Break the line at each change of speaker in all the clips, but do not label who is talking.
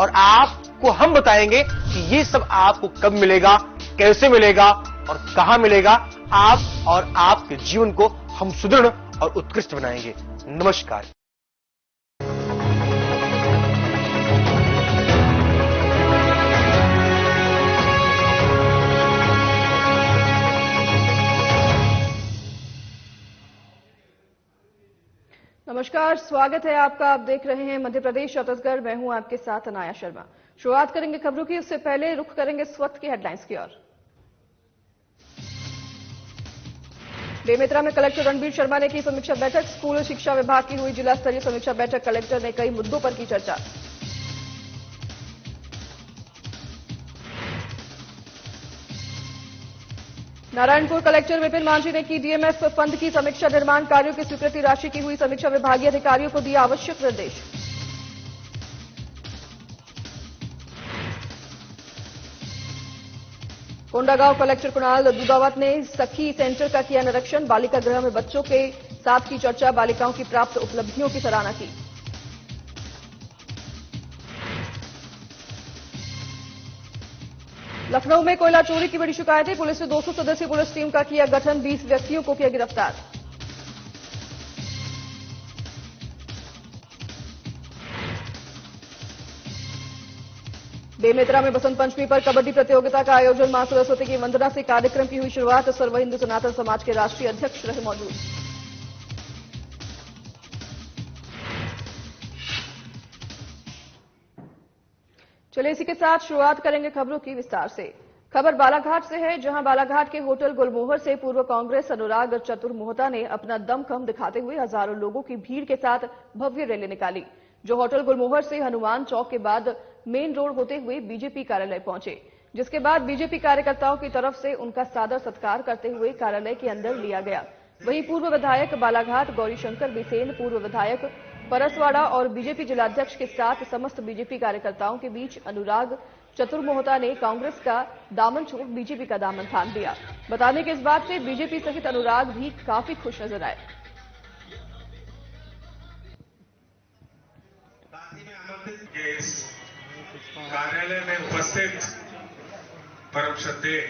और आपको हम बताएंगे कि ये सब आपको कब मिलेगा, कैसे मिलेगा और कहां मिलेगा। आप और आपके जीवन को हम सुदृढ़ और उत्कृष्ट बनाएंगे। नमस्कार।
नमस्कार, स्वागत है आपका। आप देख रहे हैं मध्य प्रदेश छत्तीसगढ़। मैं हूं आपके साथ अनाया शर्मा। शुरुआत करेंगे खबरों की, उससे पहले रुख करेंगे इस वक्त की हेडलाइंस की ओर। बेमेतरा में कलेक्टर रणबीर शर्मा ने की समीक्षा बैठक। स्कूल शिक्षा विभाग की हुई जिला स्तरीय समीक्षा बैठक। कलेक्टर ने कई मुद्दों पर की चर्चा। नारायणपुर कलेक्टर विपिन मांझी ने की डीएमएफ फंड की समीक्षा। निर्माण कार्यों की स्वीकृति राशि की हुई समीक्षा। विभागीय अधिकारियों को दिया आवश्यक निर्देश। कोंडागांव कलेक्टर कुणाल दुदावत ने सखी सेंटर का किया निरीक्षण। बालिका गृह में बच्चों के साथ की चर्चा। बालिकाओं की प्राप्त उपलब्धियों की सराहना की। लखनऊ में कोयला चोरी की बड़ी शिकायतें। पुलिस ने 200 सदस्यीय पुलिस टीम का किया गठन। 20 व्यक्तियों को किया गिरफ्तार। बेमेतरा में बसंत पंचमी पर कबड्डी प्रतियोगिता का आयोजन। मां सरस्वती की वंदना से कार्यक्रम की हुई शुरुआत। सर्व हिंदू सनातन समाज के राष्ट्रीय अध्यक्ष रहे मौजूद। चलिए इसी के साथ शुरुआत करेंगे खबरों की विस्तार से। खबर बालाघाट से है, जहां बालाघाट के होटल गुलमोहर से पूर्व कांग्रेस अनुराग चतुर मोहता ने अपना दमखम दिखाते हुए हजारों लोगों की भीड़ के साथ भव्य रैली निकाली, जो होटल गुलमोहर से हनुमान चौक के बाद मेन रोड होते हुए बीजेपी कार्यालय पहुंचे। जिसके बाद बीजेपी कार्यकर्ताओं की तरफ से उनका सादर सत्कार करते हुए कार्यालय के अंदर लिया गया। वहीं पूर्व विधायक बालाघाट गौरीशंकर बिसेन, पूर्व विधायक परसवाड़ा और बीजेपी जिलाध्यक्ष के साथ समस्त बीजेपी कार्यकर्ताओं के बीच अनुराग चतुर मोहता ने कांग्रेस का दामन छोड़ बीजेपी का दामन थाम दिया। बताने के इस बात से बीजेपी सहित अनुराग भी काफी खुश नजर आए।
कार्यालय में उपस्थित परम श्रद्धेय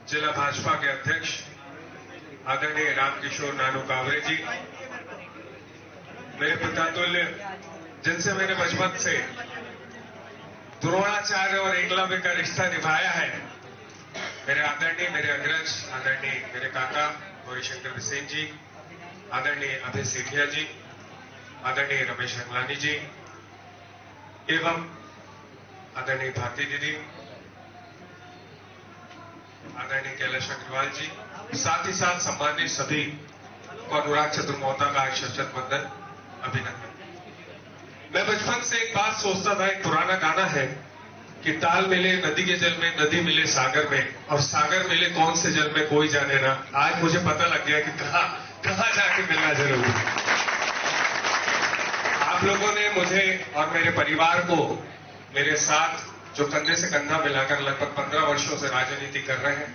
जिला भाजपा के अध्यक्ष आदरणीय रामकिशोर नानू कावरे जी, मेरे पितातुल्य, जिनसे मैंने बचपन से द्रोणाचार्य और एकलव्य का रिश्ता निभाया है, मेरे आदरणीय, मेरे अग्रज, आदरणीय मेरे काका गौरीशंकर बिसेन जी, आदरणीय अभय सेठिया जी, आदरणीय रमेश अंगलानी जी एवं आदरणीय भारती दीदी, आदरणीय कैलाश अग्रवाल जी, साथ ही साथ सम्मानित सभी को अनुराग चतुर मोहता का शत वंदन, अभिनंदन। मैं बचपन से एक बात सोचता था, एक पुराना गाना है कि ताल मिले नदी के जल में, नदी मिले सागर में, और सागर मिले कौन से जल में कोई जाने ना। आज मुझे पता लग गया कि कहां जाके मिलना जरूरी है। आप लोगों ने मुझे और मेरे परिवार को मेरे साथ जो कंधे से कंधा मिलाकर लगभग 15 वर्षों से राजनीति कर रहे हैं,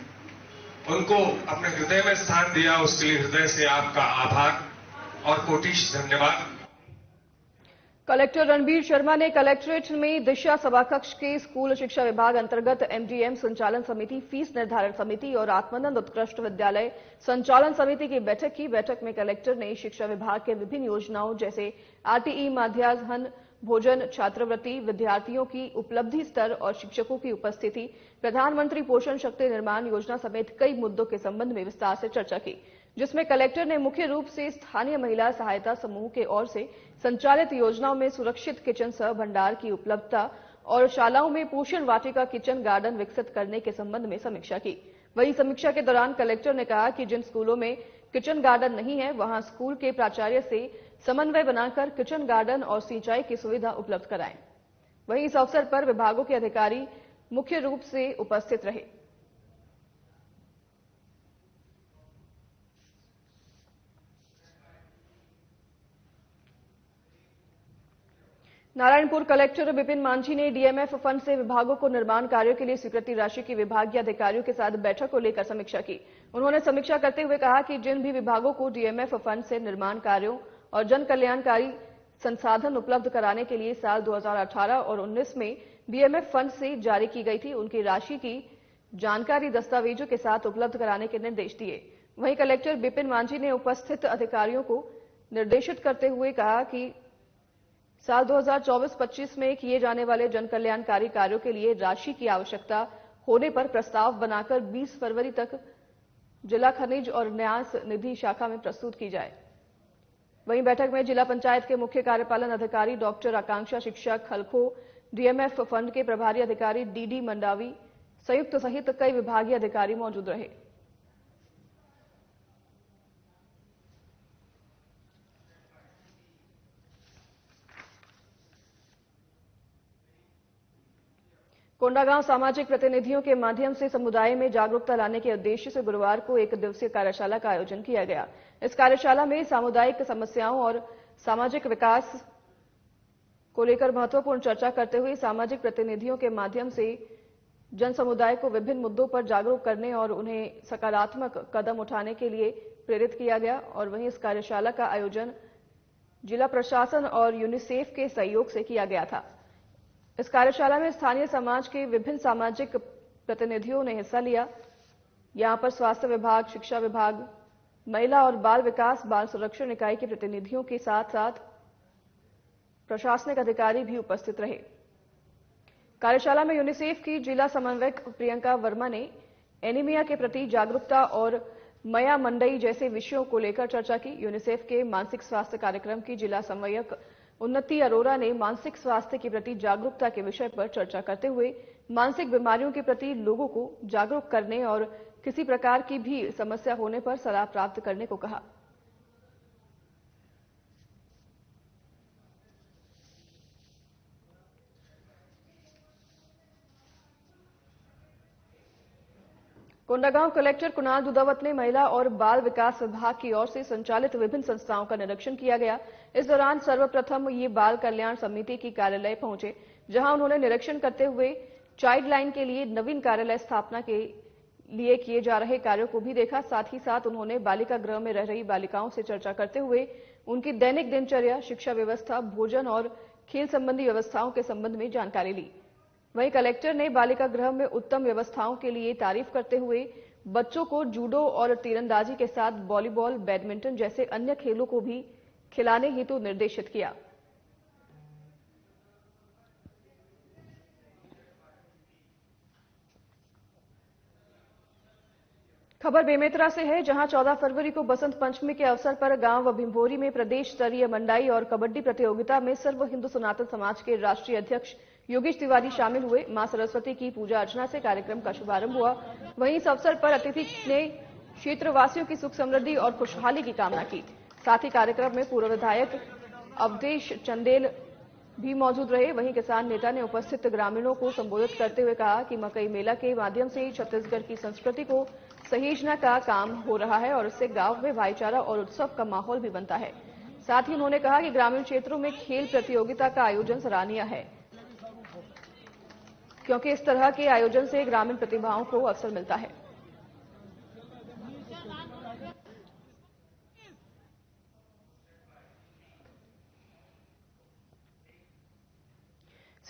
उनको अपने हृदय में स्थान दिया, उसके लिए हृदय से आपका आभार और कोटिश धन्यवाद।
कलेक्टर रणबीर शर्मा ने कलेक्ट्रेट में दिशा सभाकक्ष के स्कूल शिक्षा विभाग अंतर्गत एमडीएम संचालन समिति, फीस निर्धारण समिति और आत्मानंद उत्कृष्ट विद्यालय संचालन समिति की बैठक की। बैठक में कलेक्टर ने शिक्षा विभाग के विभिन्न योजनाओं जैसे आरटीई, माध्यान्ह भोजन, छात्रवृत्ति, विद्यार्थियों की उपलब्धि स्तर और शिक्षकों की उपस्थिति, प्रधानमंत्री पोषण शक्ति निर्माण योजना समेत कई मुद्दों के संबंध में विस्तार से चर्चा की, जिसमें कलेक्टर ने मुख्य रूप से स्थानीय महिला सहायता समूह के ओर से संचालित योजनाओं में सुरक्षित किचन सह भंडार की उपलब्धता और शालाओं में पोषण वाटिका किचन गार्डन विकसित करने के संबंध में समीक्षा की। वहीं समीक्षा के दौरान कलेक्टर ने कहा कि जिन स्कूलों में किचन गार्डन नहीं है, वहां स्कूल के प्राचार्य से समन्वय बनाकर किचन गार्डन और सिंचाई की सुविधा उपलब्ध कराएं। वहीं इस अवसर पर विभागों के अधिकारी मुख्य रूप से उपस्थित रहे। नारायणपुर कलेक्टर विपिन मांझी ने डीएमएफ फंड से विभागों को निर्माण कार्यों के लिए स्वीकृति राशि की विभागीय अधिकारियों के साथ बैठक को लेकर समीक्षा की। उन्होंने समीक्षा करते हुए कहा कि जिन भी विभागों को डीएमएफ फंड से निर्माण कार्यों और जन कल्याणकारी संसाधन उपलब्ध कराने के लिए साल 2018 और 19 में बीएमएफ फंड से जारी की गई थी उनकी राशि की जानकारी दस्तावेजों के साथ उपलब्ध कराने के निर्देश दिए। वहीं कलेक्टर विपिन मांझी ने उपस्थित अधिकारियों को निर्देशित करते हुए कहा कि साल 2024-25 में किए जाने वाले जनकल्याणकारी कार्यों के लिए राशि की आवश्यकता होने पर प्रस्ताव बनाकर 20 फरवरी तक जिला खनिज और न्यास निधि शाखा में प्रस्तुत की जाए। वहीं बैठक में जिला पंचायत के मुख्य कार्यपालन अधिकारी डॉक्टर आकांक्षा शिक्षा खलखो, डीएमएफ फंड के प्रभारी अधिकारी डीडी मंडावी संयुक्त सहित कई विभागीय अधिकारी मौजूद रहे। कोंडागांव सामाजिक प्रतिनिधियों के माध्यम से समुदाय में जागरूकता लाने के उद्देश्य से गुरुवार को एक दिवसीय कार्यशाला का आयोजन किया गया। इस कार्यशाला में सामुदायिक समस्याओं और सामाजिक विकास को लेकर महत्वपूर्ण चर्चा करते हुए सामाजिक प्रतिनिधियों के माध्यम से जन समुदाय को विभिन्न मुद्दों पर जागरूक करने और उन्हें सकारात्मक कदम उठाने के लिए प्रेरित किया गया। और वहीं इस कार्यशाला का आयोजन जिला प्रशासन और यूनिसेफ के सहयोग से किया गया था। इस कार्यशाला में स्थानीय समाज के विभिन्न सामाजिक प्रतिनिधियों ने हिस्सा लिया। यहां पर स्वास्थ्य विभाग, शिक्षा विभाग, महिला और बाल विकास, बाल संरक्षण इकाई के प्रतिनिधियों के साथ साथ प्रशासनिक अधिकारी भी उपस्थित रहे। कार्यशाला में यूनिसेफ की जिला समन्वयक प्रियंका वर्मा ने एनीमिया के प्रति जागरूकता और मया मंडई जैसे विषयों को लेकर चर्चा की। यूनिसेफ के मानसिक स्वास्थ्य कार्यक्रम की जिला समन्वयक उन्नति अरोरा ने मानसिक स्वास्थ्य के प्रति जागरूकता के विषय पर चर्चा करते हुए मानसिक बीमारियों के प्रति लोगों को जागरूक करने और किसी प्रकार की भी समस्या होने पर सलाह प्राप्त करने को कहा। कोंडागांव कलेक्टर कुणाल दुधावत ने महिला और बाल विकास विभाग की ओर से संचालित विभिन्न संस्थाओं का निरीक्षण किया गया। इस दौरान सर्वप्रथम ये बाल कल्याण समिति की कार्यालय पहुंचे, जहां उन्होंने निरीक्षण करते हुए चाइल्ड लाइन के लिए नवीन कार्यालय स्थापना के लिए किए जा रहे कार्यों को भी देखा। साथ ही साथ उन्होंने बालिका गृह में रह रही बालिकाओं से चर्चा करते हुए उनकी दैनिक दिनचर्या, शिक्षा व्यवस्था, भोजन और खेल संबंधी व्यवस्थाओं के संबंध में जानकारी ली। वहीं कलेक्टर ने बालिका गृह में उत्तम व्यवस्थाओं के लिए तारीफ करते हुए बच्चों को जूडो और तीरंदाजी के साथ वॉलीबॉल, बैडमिंटन जैसे अन्य खेलों को भी खिलाने हेतु निर्देशित किया। खबर बेमेतरा से है, जहां 14 फरवरी को बसंत पंचमी के अवसर पर गांव भिंभोरी में प्रदेश स्तरीय मंडाई और कबड्डी प्रतियोगिता में सर्व हिंदू सनातन समाज के राष्ट्रीय अध्यक्ष योगेश तिवारी शामिल हुए। मां सरस्वती की पूजा अर्चना से कार्यक्रम का शुभारंभ हुआ। वहीं इस अवसर पर अतिथि ने क्षेत्रवासियों की सुख समृद्धि और खुशहाली की कामना की। साथ ही कार्यक्रम में पूर्व विधायक अवधेश चंदेल भी मौजूद रहे। वहीं किसान नेता ने उपस्थित ग्रामीणों को संबोधित करते हुए कहा कि मकई मेला के माध्यम से छत्तीसगढ़ की संस्कृति को सहेजना का काम हो रहा है और इससे गांव में भाईचारा और उत्सव का माहौल भी बनता है। साथ ही उन्होंने कहा कि ग्रामीण क्षेत्रों में खेल प्रतियोगिता का आयोजन सराहनीय है, क्योंकि इस तरह के आयोजन से ग्रामीण प्रतिभाओं को अवसर मिलता है।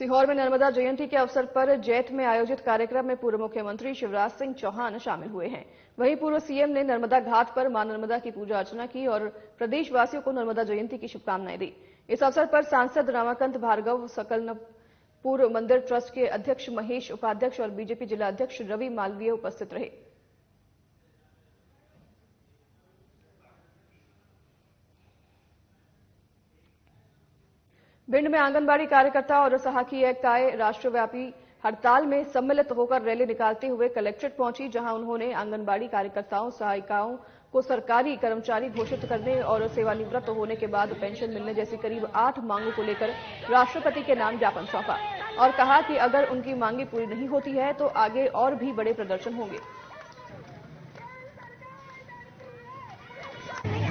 सीहोर में नर्मदा जयंती के अवसर पर जैत में आयोजित कार्यक्रम में पूर्व मुख्यमंत्री शिवराज सिंह चौहान शामिल हुए हैं। वहीं पूर्व सीएम ने नर्मदा घाट पर मां नर्मदा की पूजा अर्चना की और प्रदेशवासियों को नर्मदा जयंती की शुभकामनाएं दी। इस अवसर पर सांसद रामाकांत भार्गव, सकलनपुर मंदिर ट्रस्ट के अध्यक्ष महेश उपाध्यक्ष और बीजेपी जिला अध्यक्ष रवि मालवीय उपस्थित रहे। भिंड में आंगनबाड़ी कार्यकर्ता और सहायिकाएं राष्ट्रव्यापी हड़ताल में सम्मिलित होकर रैली निकालते हुए कलेक्ट्रेट पहुंची, जहां उन्होंने आंगनबाड़ी कार्यकर्ताओं, सहायिकाओं को सरकारी कर्मचारी घोषित करने और सेवानिवृत्त होने के बाद पेंशन मिलने जैसी करीब 8 मांगों को लेकर राष्ट्रपति के नाम ज्ञापन सौंपा और कहा कि अगर उनकी मांगें पूरी नहीं होती है तो आगे और भी बड़े प्रदर्शन होंगे।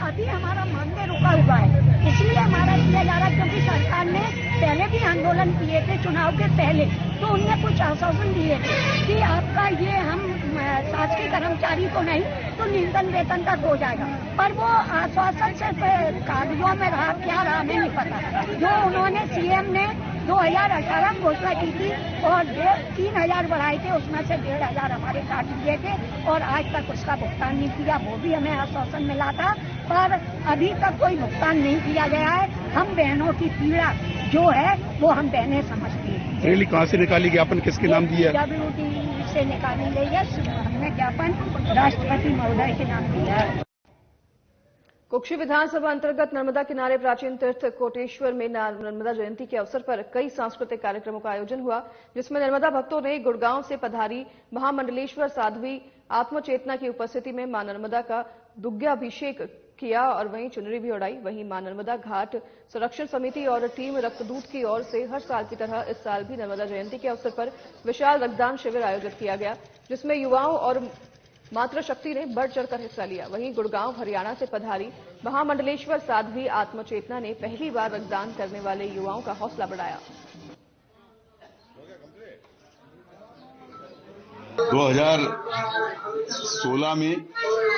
अभी हमारा मांगे रुका हुआ है, इसलिए हमारा किया जा रहा है, क्योंकि सरकार ने पहले भी आंदोलन किए थे चुनाव के पहले, तो उनने कुछ आश्वासन दिए थे कि आपका ये हम शासकीय कर्मचारी को नहीं तो न्यूनतम वेतन तक हो जाएगा, पर वो आश्वासन सिर्फ कागजों में रहा, क्या रहा हमें नहीं पता। जो उन्होंने सीएम ने 2018 में घोषणा की थी और 3,000 बढ़ाए थे, उसमें से 1,500 हमारे काट लिए थे और आज तक उसका भुगतान नहीं किया। वो भी हमें आश्वासन मिला था, पर अभी तक कोई भुगतान नहीं किया गया है। हम बहनों की पीड़ा जो है वो हम बहनें समझती हैं।
रैली कहाँ से निकाली, ज्ञापन किसके नाम दिया?
WT से निकाली गई है। हमने ज्ञापन राष्ट्रपति महोदय के नाम दिया है।
कुक्षी विधानसभा अंतर्गत नर्मदा किनारे प्राचीन तीर्थ कोटेश्वर में नर्मदा जयंती के अवसर पर कई सांस्कृतिक कार्यक्रमों का आयोजन हुआ, जिसमें नर्मदा भक्तों ने गुड़गांव से पधारी महामंडलेश्वर साध्वी आत्मचेतना की उपस्थिति में मां नर्मदा का दुग्धाभिषेक किया और वहीं चुनरी भी उड़ाई। वहीं मां नर्मदा घाट संरक्षण समिति और टीम रक्तदूत की ओर से हर साल की तरह इस साल भी नर्मदा जयंती के अवसर पर विशाल रक्तदान शिविर आयोजित किया गया, जिसमें युवाओं और मातृशक्ति ने बढ़ चढ़कर हिस्सा लिया। वहीं गुड़गांव हरियाणा से पधारी महामंडलेश्वर साध्वी आत्मचेतना ने पहली बार रक्तदान करने वाले युवाओं का हौसला बढ़ाया।
2016 में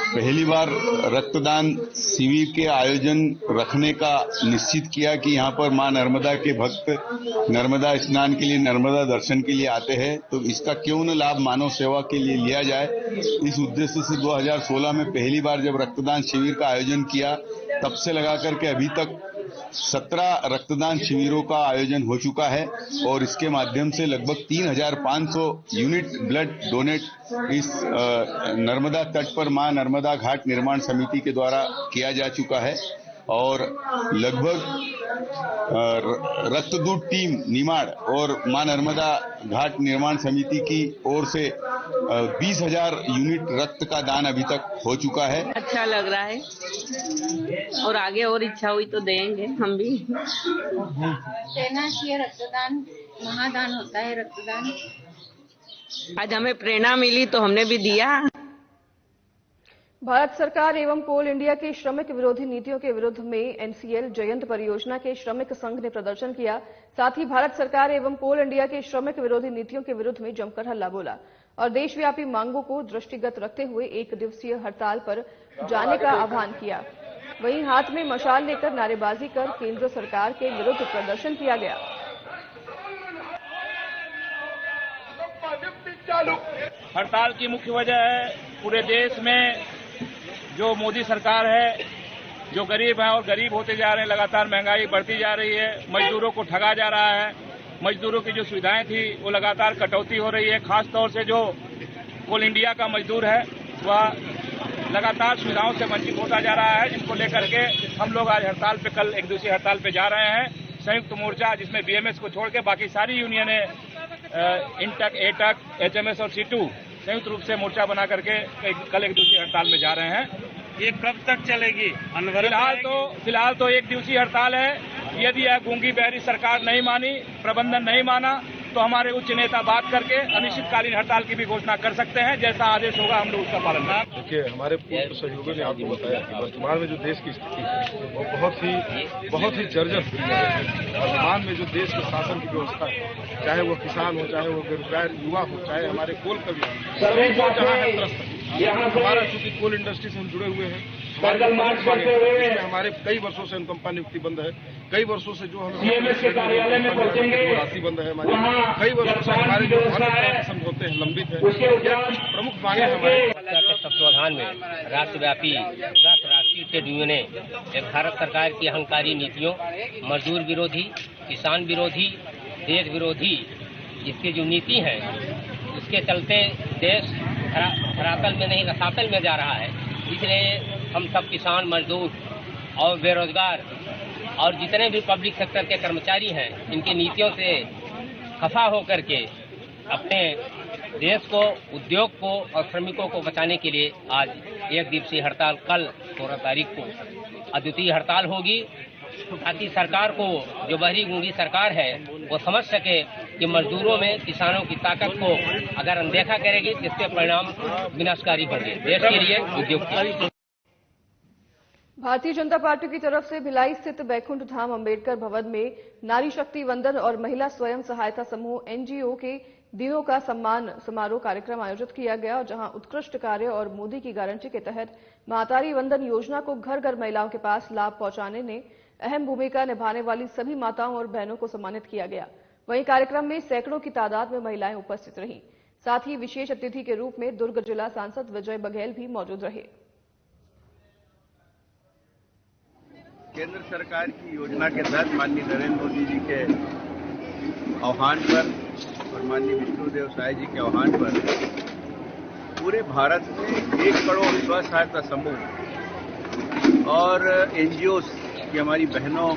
पहली बार रक्तदान शिविर के आयोजन रखने का निश्चित किया कि यहाँ पर मां नर्मदा के भक्त नर्मदा स्नान के लिए, नर्मदा दर्शन के लिए आते हैं, तो इसका क्यों न लाभ मानव सेवा के लिए लिया जाए। इस उद्देश्य से 2016 में पहली बार जब रक्तदान शिविर का आयोजन किया, तब से लगा करके अभी तक 17 रक्तदान शिविरों का आयोजन हो चुका है और इसके माध्यम से लगभग 3,500 यूनिट ब्लड डोनेट इस नर्मदा तट पर मां नर्मदा घाट निर्माण समिति के द्वारा किया जा चुका है और लगभग रक्तदूत टीम निमाड़ और मां नर्मदा घाट निर्माण समिति की ओर से 20,000 यूनिट रक्त का दान अभी तक हो चुका है।
अच्छा लग रहा है और आगे और इच्छा हुई तो देंगे हम भी।
देना चाहिए, रक्तदान महादान होता है। रक्तदान
आज हमें प्रेरणा मिली तो हमने भी दिया।
भारत सरकार एवं कोल इंडिया की श्रमिक विरोधी नीतियों के विरुद्ध में एनसीएल जयंत परियोजना के श्रमिक संघ ने प्रदर्शन किया। साथ ही भारत सरकार एवं कोल इंडिया की श्रमिक विरोधी नीतियों के विरुद्ध में जमकर हल्ला बोला और देशव्यापी मांगों को दृष्टिगत रखते हुए 1 दिवसीय हड़ताल पर जाने का आह्वान किया। वहीं हाथ में मशाल लेकर नारेबाजी कर केंद्र सरकार के विरुद्ध प्रदर्शन किया गया।
हड़ताल की मुख्य वजह है पूरे देश में जो मोदी सरकार है, जो गरीब है और गरीब होते जा रहे हैं, लगातार महंगाई बढ़ती जा रही है, मजदूरों को ठगा जा रहा है, मजदूरों की जो सुविधाएं थी वो लगातार कटौती हो रही है। खास तौर से जो कोल इंडिया का मजदूर है वह लगातार सुविधाओं से वंचित होता जा रहा है, जिसको लेकर के हम लोग आज हड़ताल पे, कल 1 दिवसीय हड़ताल पे जा रहे हैं। संयुक्त मोर्चा जिसमें बीएमएस को छोड़ के बाकी सारी यूनियनें इंटक, एटक, एचएमएस और C2 संयुक्त रूप से मोर्चा बना करके कल 1 दिवसीय हड़ताल में जा रहे हैं। ये कब तक चलेगी? फिलहाल तो 1 दिवसीय हड़ताल है। यदि यह गूंगी बहरी सरकार नहीं मानी, प्रबंधन नहीं माना, तो हमारे उच्च नेता बात करके अनिश्चितकालीन हड़ताल की भी घोषणा कर सकते हैं। जैसा आदेश होगा हम लोग उसका पालन करेंगे।
देखिए, हमारे पूर्व सहयोगियों ने आपको बताया कि वर्तमान में जो देश की स्थिति है वो बहुत ही जर्जर स्थिति है। वर्तमान में जो देश के शासन की व्यवस्था है, चाहे वो किसान हो, चाहे वो बेरोजगार युवा हो, चाहे हमारे कोल कर्मी हो, जहाँ है त्रस्त है। हमारा चूंकि कोल इंडस्ट्री से हम जुड़े हुए हैं, हमारे कई वर्षों से अनुकंपा नियुक्ति बंद है, कई वर्षों से जो हमें राशि बंद है, हमारे कई वर्षों से हमारे जो समझौते हैं लंबित है। यह कुछ प्रमुख मांगे हमारे
के तत्वाधान में राष्ट्रव्यापी 10 राष्ट्रीय ट्रेड यूनियनें भारत सरकार की अहंकारी नीतियों, मजदूर विरोधी, किसान विरोधी, देश विरोधी इसकी जो नीति है, उसके चलते देश धरातल में नहीं रसातल में जा रहा है। इसलिए हम सब किसान, मजदूर और बेरोजगार और जितने भी पब्लिक सेक्टर के कर्मचारी हैं, इनकी नीतियों से खफा होकर के अपने देश को, उद्योग को और श्रमिकों को बचाने के लिए आज 1 दिवसीय हड़ताल, कल 16 तारीख को अद्वितीय हड़ताल होगी, ताकि सरकार को, जो बहरी गूंगी सरकार है, वो समझ सके कि मजदूरों में किसानों की ताकत को अगर अनदेखा करेगी तो इसके परिणाम विनाशकारी होंगे देश के लिए, उद्योग के लिए।
भारतीय जनता पार्टी की तरफ से भिलाई स्थित बैकुंठ धाम अंबेडकर भवन में नारी शक्ति वंदन और महिला स्वयं सहायता समूह एनजीओ के दिनों का सम्मान समारोह कार्यक्रम आयोजित किया गया, जहां उत्कृष्ट कार्य और मोदी की गारंटी के तहत मातारी वंदन योजना को घर घर महिलाओं के पास लाभ पहुंचाने में अहम भूमिका निभाने वाली सभी माताओं और बहनों को सम्मानित किया गया। वहीं कार्यक्रम में सैकड़ों की तादाद में महिलाएं उपस्थित रहीं। साथ ही विशेष अतिथि के रूप में दुर्ग जिला सांसद विजय बघेल भी मौजूद रहे।
केंद्र सरकार की योजना के तहत माननीय नरेंद्र मोदी जी के आह्वान पर और माननीय विष्णुदेव साय जी के आह्वान पर पूरे भारत में 1 करोड़ स्व सहायता समूह और एनजीओ की हमारी बहनों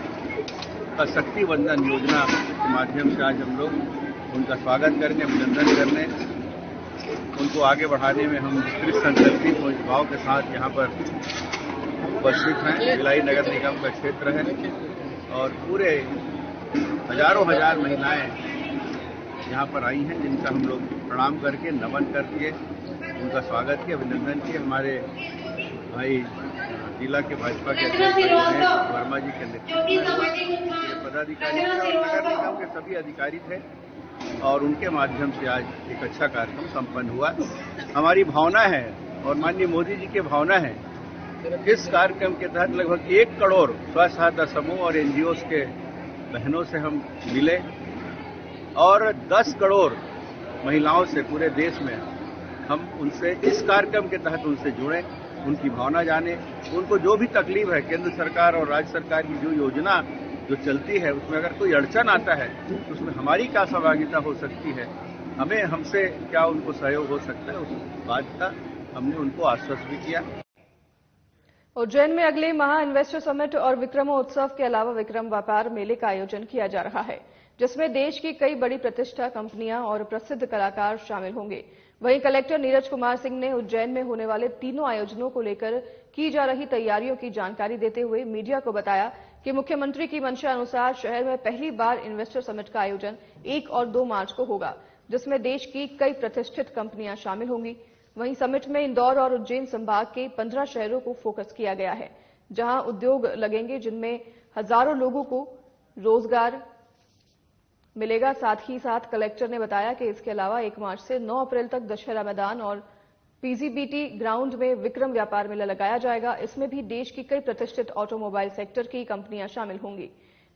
का शक्ति वंदन योजना के माध्यम से आज हम लोग उनका स्वागत करने, अभिनंदन करने, उनको आगे बढ़ाने में हम विस्तृत संकल्पित भाव के साथ यहाँ पर उपस्थित हैं। भिलाई नगर निगम का क्षेत्र है और पूरे हजारों हजार महिलाएं यहाँ पर आई हैं, जिनका हम लोग प्रणाम करके, नमन करके उनका स्वागत किया, अभिनंदन किया। हमारे भाई जिला के भाजपा के अध्यक्ष वर्मा जी के नेतृत्व में पदाधिकारी और नगर निगम के सभी अधिकारी थे और उनके माध्यम से आज एक अच्छा कार्यक्रम संपन्न हुआ। हमारी भावना है और माननीय मोदी जी की भावना है, इस कार्यक्रम के तहत लगभग 1 करोड़ स्व सहायता समूह और एनजीओ के बहनों से हम मिले और 10 करोड़ महिलाओं से पूरे देश में हम उनसे इस कार्यक्रम के तहत उनसे जुड़े, उनकी भावना जाने, उनको जो भी तकलीफ है, केंद्र सरकार और राज्य सरकार की जो योजना जो चलती है उसमें अगर कोई अड़चन आता है तो उसमें हमारी क्या सहभागिता हो सकती है, हमें हमसे क्या उनको सहयोग हो सकता है, उस बात का हमने उनको आश्वस्त भी किया।
उज्जैन में अगले माह इन्वेस्टर समिट और विक्रमोत्सव के अलावा विक्रम व्यापार मेले का आयोजन किया जा रहा है, जिसमें देश की कई बड़ी प्रतिष्ठा कंपनियां और प्रसिद्ध कलाकार शामिल होंगे। वहीं कलेक्टर नीरज कुमार सिंह ने उज्जैन में होने वाले तीनों आयोजनों को लेकर की जा रही तैयारियों की जानकारी देते हुए मीडिया को बताया कि मुख्यमंत्री की मंशा अनुसार शहर में पहली बार इन्वेस्टर समिट का आयोजन 1 और 2 मार्च को होगा, जिसमें देश की कई प्रतिष्ठित कंपनियां शामिल होंगी। वहीं समिट में इंदौर और उज्जैन संभाग के 15 शहरों को फोकस किया गया है, जहां उद्योग लगेंगे जिनमें हजारों लोगों को रोजगार मिलेगा। साथ ही साथ कलेक्टर ने बताया कि इसके अलावा 1 मार्च से 9 अप्रैल तक दशहरा मैदान और पीजीबीटी ग्राउंड में विक्रम व्यापार मेला लगाया जाएगा। इसमें भी देश की कई प्रतिष्ठित ऑटोमोबाइल सेक्टर की कंपनियां शामिल होंगी।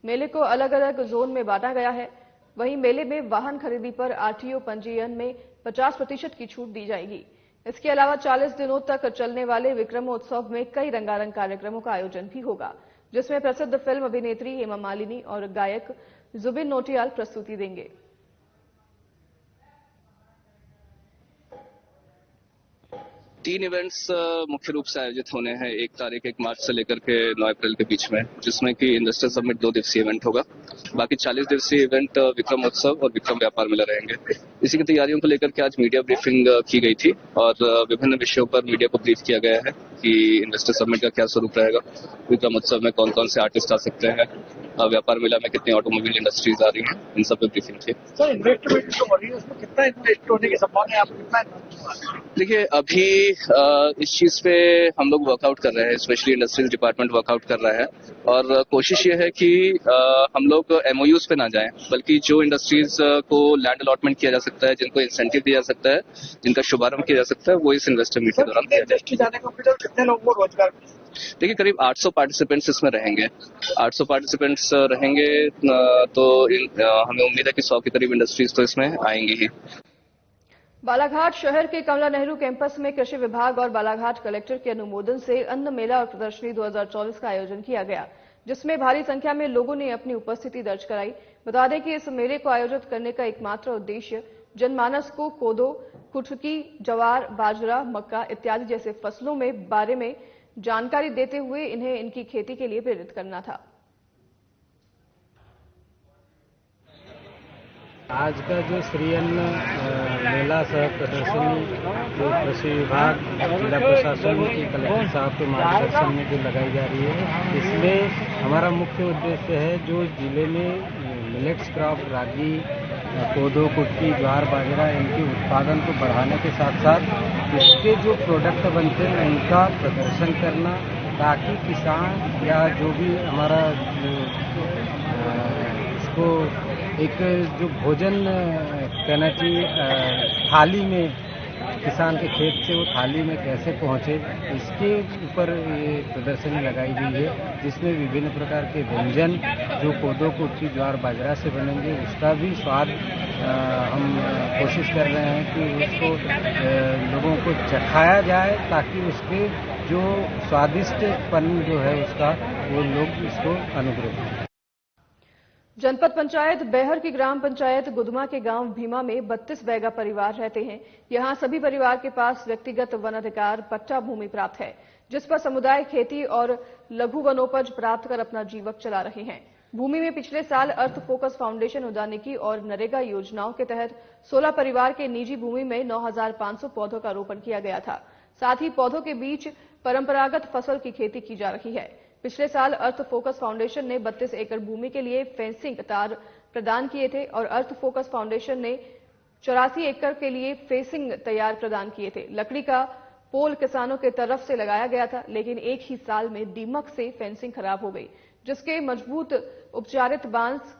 मेले को अलग अलग जोन में बांटा गया है। वहीं मेले में वाहन खरीदी पर आरटीओ पंजीयन में 50% की छूट दी जाएगी। इसके अलावा 40 दिनों तक चलने वाले विक्रमोत्सव में कई रंगारंग कार्यक्रमों का आयोजन भी होगा, जिसमें प्रसिद्ध फिल्म अभिनेत्री हेमा मालिनी और गायक जुबिन नौटियाल प्रस्तुति देंगे।
तीन इवेंट्स मुख्य रूप से आयोजित होने हैं 1 तारीख 1 मार्च से लेकर के 9 अप्रैल के बीच में, जिसमें कि इन्वेस्टर समिट 2 दिवसीय इवेंट होगा। बाकी 40 दिवसीय इवेंट विक्रमोत्सव और विक्रम व्यापार मेला रहेंगे। इसी की तैयारियों को लेकर के आज मीडिया ब्रीफिंग की गई थी और विभिन्न विषयों पर मीडिया को ब्रीफ किया गया है कि इन्वेस्टर समिट का क्या स्वरूप रहेगा, विक्रमोत्सव में कौन कौन से आर्टिस्ट आ सकते हैं, व्यापार मेला में कितनी ऑटोमोबाइल इंडस्ट्रीज आ रही हैं, इन सब पे ब्रीफिंग थी।
सर, इन्वेस्टमेंट जो हो रही है उसमें कितना इन्वेस्ट होने की संभावना है, आप कितना?
देखिए, अभी इस चीज पे हम लोग वर्कआउट कर रहे हैं, स्पेशली इंडस्ट्रीज डिपार्टमेंट वर्कआउट कर रहा है और कोशिश ये है कि हम लोग एमओयूज पे ना जाएं, बल्कि जो इंडस्ट्रीज को लैंड अलॉटमेंट किया जा सकता है, जिनको इंसेंटिव दिया जा सकता है, जिनका शुभारंभ किया जा सकता है, वो इस इन्वेस्टर मीट के दौरान किया जाए।
कितने लोगों को रोजगार?
देखिए, करीब 800 पार्टिसिपेंट्स इसमें रहेंगे। 800 पार्टिसिपेंट्स रहेंगे तो हमें उम्मीद है कि 100 के करीब इंडस्ट्रीज तो इसमें आएंगी ही।
बालाघाट शहर के कमला नेहरू कैंपस में कृषि विभाग और बालाघाट कलेक्टर के अनुमोदन से अन्न मेला और प्रदर्शनी 2024 का आयोजन किया गया, जिसमें भारी संख्या में लोगों ने अपनी उपस्थिति दर्ज कराई। बता दें कि इस मेले को आयोजित करने का एकमात्र उद्देश्य जनमानस को कोदो, कुटकी, जवार, बाजरा, मक्का इत्यादि जैसे फसलों में बारे में जानकारी देते हुए इन्हें इनकी खेती के लिए प्रेरित करना था।
आज का जो श्री अन्न मेला सह प्रदर्शनी जो कृषि विभाग, जिला प्रशासन की कलेक्टर साहब के मार्गदर्शन में जो लगाई जा रही है, इसमें हमारा मुख्य उद्देश्य है जो जिले में मिलेट्स क्रॉप, रागी, कोदो, कुटकी, ज्वार, बाजरा इनके उत्पादन को बढ़ाने के साथ साथ इसके जो प्रोडक्ट बनते हैं उनका प्रदर्शन करना, ताकि किसान या जो भी हमारा इसको एक जो भोजन कहना चाहिए थाली में किसान के खेत से वो थाली में कैसे पहुंचे, इसके ऊपर ये प्रदर्शनी लगाई गई है, जिसमें विभिन्न प्रकार के व्यंजन जो पौधों को कुट्टी ज्वार बाजरा से बनेंगे उसका भी स्वाद हम कोशिश कर रहे हैं कि उसको लोगों को चखाया जाए ताकि उसके जो स्वादिष्टपन जो है उसका वो लोग इसको अनुभव करें।
जनपद पंचायत बेहर की ग्राम पंचायत गुदमा के गांव भीमा में 32 बैगा परिवार रहते हैं। यहां सभी परिवार के पास व्यक्तिगत वन अधिकार पट्टा भूमि प्राप्त है, जिस पर समुदाय खेती और लघु वनोपज प्राप्त कर अपना जीवन चला रहे हैं। भूमि में पिछले साल अर्थ फोकस फाउंडेशन उद्यानिकी और नरेगा योजनाओं के तहत 16 परिवार के निजी भूमि में 9,500 पौधों का रोपण किया गया था। साथ ही पौधों के बीच परंपरागत फसल की खेती की जा रही है। पिछले साल अर्थ फोकस फाउंडेशन ने 32 एकड़ भूमि के लिए फेंसिंग तार प्रदान किए थे और अर्थ फोकस फाउंडेशन ने 84 एकड़ के लिए फेंसिंग तैयार प्रदान किए थे। लकड़ी का पोल किसानों के तरफ से लगाया गया था, लेकिन एक ही साल में दीमक से फेंसिंग खराब हो गई, जिसके मजबूत उपचारित बांस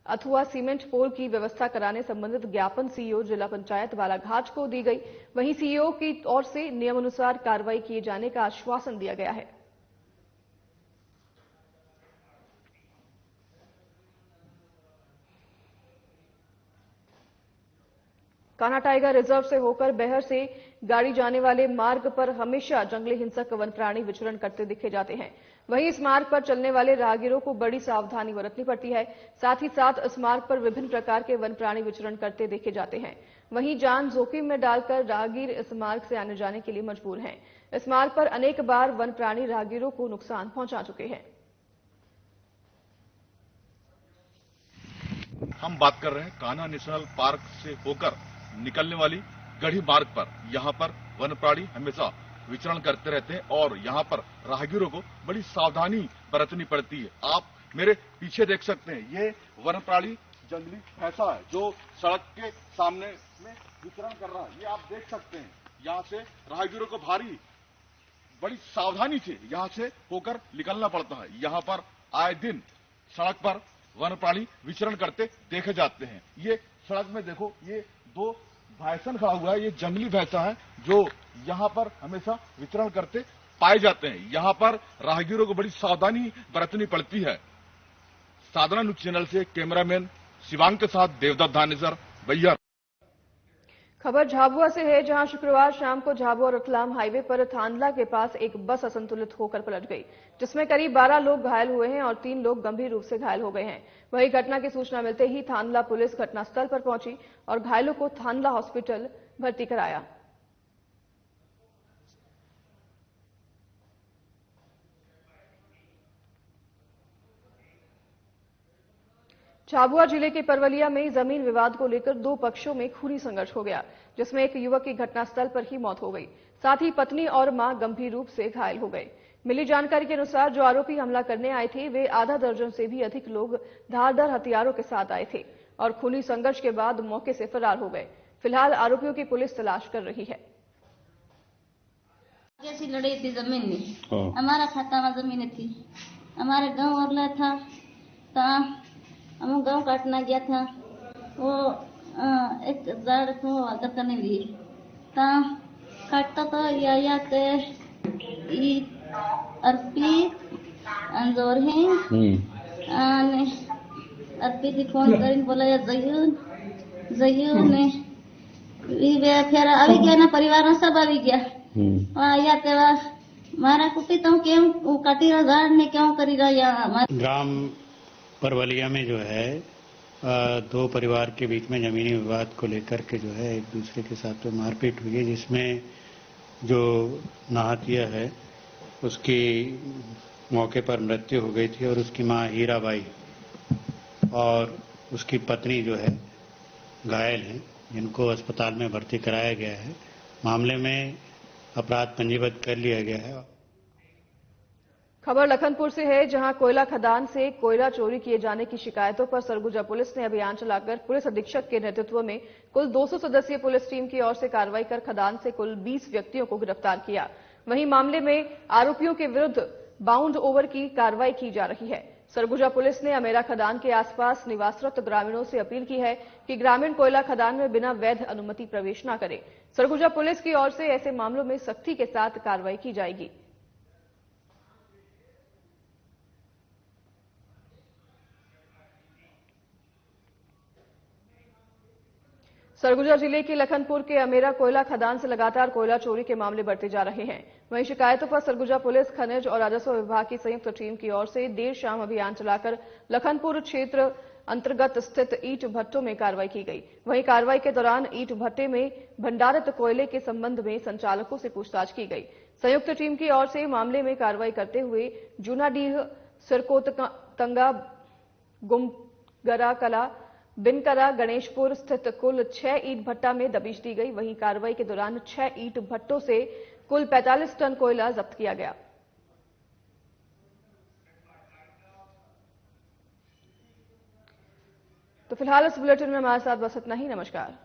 अथवा सीमेंट पोल की व्यवस्था कराने संबंधित ज्ञापन सीईओ जिला पंचायत बालाघाट को दी गई। वहीं सीईओ की ओर से नियमानुसार कार्रवाई किए जाने का आश्वासन दिया गया है। कान्हा टाइगर रिजर्व से होकर बेहर से गाड़ी जाने वाले मार्ग पर हमेशा जंगली हिंसक वन प्राणी विचरण करते दिखे जाते हैं। वहीं इस मार्ग पर चलने वाले राहगीरों को बड़ी सावधानी बरतनी पड़ती है। साथ ही साथ इस मार्ग पर विभिन्न प्रकार के वन प्राणी विचरण करते देखे जाते हैं। वहीं जान जोखिम में डालकर राहगीर इस मार्ग से आने जाने के लिए मजबूर हैं। इस मार्ग पर अनेक बार वन प्राणी राहगीरों को नुकसान पहुंचा चुके हैं।
हम बात कर रहे हैं कान्हा नेशनल पार्क से होकर निकलने वाली गढ़ी मार्ग पर। यहाँ पर वन प्राणी हमेशा विचरण करते रहते हैं और यहाँ पर राहगीरों को बड़ी सावधानी बरतनी पड़ती है। आप मेरे पीछे देख सकते हैं, ये वन प्राणी जंगली भैंसा है जो सड़क के सामने में विचरण कर रहा है। ये आप देख सकते हैं, यहाँ से राहगीरों को भारी बड़ी सावधानी से यहाँ से होकर निकलना पड़ता है। यहाँ पर आए दिन सड़क पर वन प्राणी विचरण करते देखे जाते हैं। ये सड़क में देखो, ये दो भैंसन खड़ा हुआ है, ये जंगली भैंसा है जो यहाँ पर हमेशा विचरण करते पाए जाते हैं। यहाँ पर राहगीरों को बड़ी सावधानी बरतनी पड़ती है। साधना न्यूज चैनल से कैमरामैन शिवांग के साथ देवदत्त धानेसर, बैहर।
खबर झाबुआ से है, जहां शुक्रवार शाम को झाबुआ रतलाम हाईवे पर थांदला के पास एक बस असंतुलित होकर पलट गई, जिसमें करीब 12 लोग घायल हुए हैं और 3 लोग गंभीर रूप से घायल हो गए हैं। वहीं घटना की सूचना मिलते ही थांदला पुलिस घटनास्थल पर पहुंची और घायलों को थांदला हॉस्पिटल भर्ती कराया। झाबुआ जिले के परवलिया में जमीन विवाद को लेकर 2 पक्षों में खूनी संघर्ष हो गया, जिसमें एक युवक की घटनास्थल पर ही मौत हो गई। साथ ही पत्नी और मां गंभीर रूप से घायल हो गए। मिली जानकारी के अनुसार जो आरोपी हमला करने आए थे, वे आधा दर्जन से भी अधिक लोग धारदार हथियारों के साथ आए थे और खूनी संघर्ष के बाद मौके से फरार हो गए। फिलहाल आरोपियों की पुलिस तलाश कर रही है।
कैसी लड़ाई थी जमीन में, हमारा खाता में जमीन थी, हमारे गाँव वाला था, हम गाँव काटना गया था, वो एक झाड़ को आदर करने लिए काटता था या अर्पित अंजोर है अर्पित फोन कर बोला जयू ने फिर આવી ગયા ना परिवार सब આવી ગયા या तेरा मारा कुपी तुम क्यों काटी रहा झाड़ ने क्यों करी रहा।
ग्राम परवलिया में जो है 2 परिवार के बीच में जमीनी विवाद को लेकर के जो है एक दूसरे के साथ में मारपीट हुई है, जिसमें जो नहातिया है उसकी मौके पर मृत्यु हो गई थी और उसकी मां हीराबाई और उसकी पत्नी जो है घायल हैं, जिनको अस्पताल में भर्ती कराया गया है। मामले में अपराध पंजीबद्ध कर लिया गया है।
खबर लखनपुर से है, जहां कोयला खदान से कोयला चोरी किए जाने की शिकायतों पर सरगुजा पुलिस ने अभियान चलाकर पुलिस अधीक्षक के नेतृत्व में कुल 200 सदस्यीय पुलिस टीम की ओर से कार्रवाई कर खदान से कुल 20 व्यक्तियों को गिरफ्तार किया। वहीं मामले में आरोपियों के विरुद्ध बाउंड ओवर की कार्रवाई की जा रही है। सरगुजा पुलिस ने अमेरा खदान के आसपास निवासरत ग्रामीणों से अपील की है कि ग्रामीण कोयला खदान में बिना वैध अनुमति प्रवेश न करें। सरगुजा पुलिस की ओर से ऐसे मामलों में सख्ती के साथ कार्रवाई की जाएगी। सरगुजा जिले के लखनपुर के अमेरा कोयला खदान से लगातार कोयला चोरी के मामले बढ़ते जा रहे हैं। वहीं शिकायतों पर सरगुजा पुलिस, खनिज और राजस्व विभाग की संयुक्त टीम की ओर से देर शाम अभियान चलाकर लखनपुर क्षेत्र अंतर्गत स्थित ईंट भट्टों में कार्रवाई की गई। वहीं कार्रवाई के दौरान ईंट भट्टे में भंडारित कोयले के संबंध में संचालकों से पूछताछ की गई। संयुक्त टीम की ओर से मामले में कार्रवाई करते हुए जूनाडीह, सिरकोतंगा, गुमगरा कला, बिनकरा, गणेशपुर स्थित कुल 6 ईंट भट्टा में दबिश दी गई। वहीं कार्रवाई के दौरान 6 ईंट भट्टों से कुल 45 टन कोयला जब्त किया गया। तो फिलहाल इस बुलेटिन में हमारे साथ बस इतना ही। नमस्कार।